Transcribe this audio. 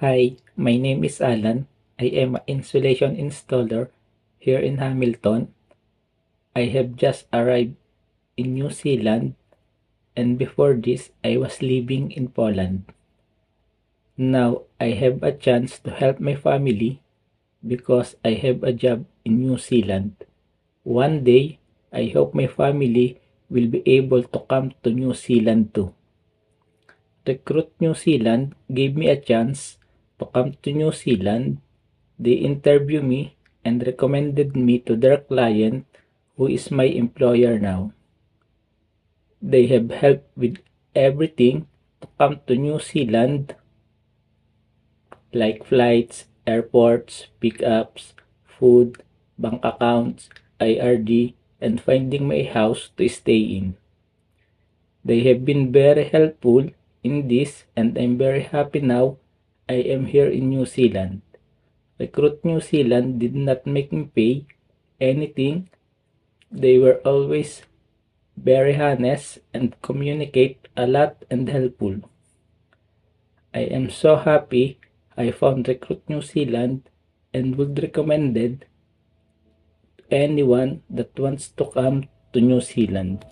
Hi, my name is Alan. I am an insulation installer here in Hamilton. I have just arrived in New Zealand, and before this I was living in Poland. Now I have a chance to help my family because I have a job in New Zealand. One day, I hope my family will be able to come to New Zealand too. Recruit New Zealand gave me a chance to come to New Zealand. They interviewed me and recommended me to their client, who is my employer now. They have helped with everything to come to New Zealand, like flights, airports, pickups, food, bank accounts, IRD, and finding my house to stay in. They have been very helpful in this, and I'm very happy now I am here in New Zealand. Recruit New Zealand did not make me pay anything. They were always very honest and communicate a lot and helpful. I am so happy I found Recruit New Zealand and would recommend it to anyone that wants to come to New Zealand.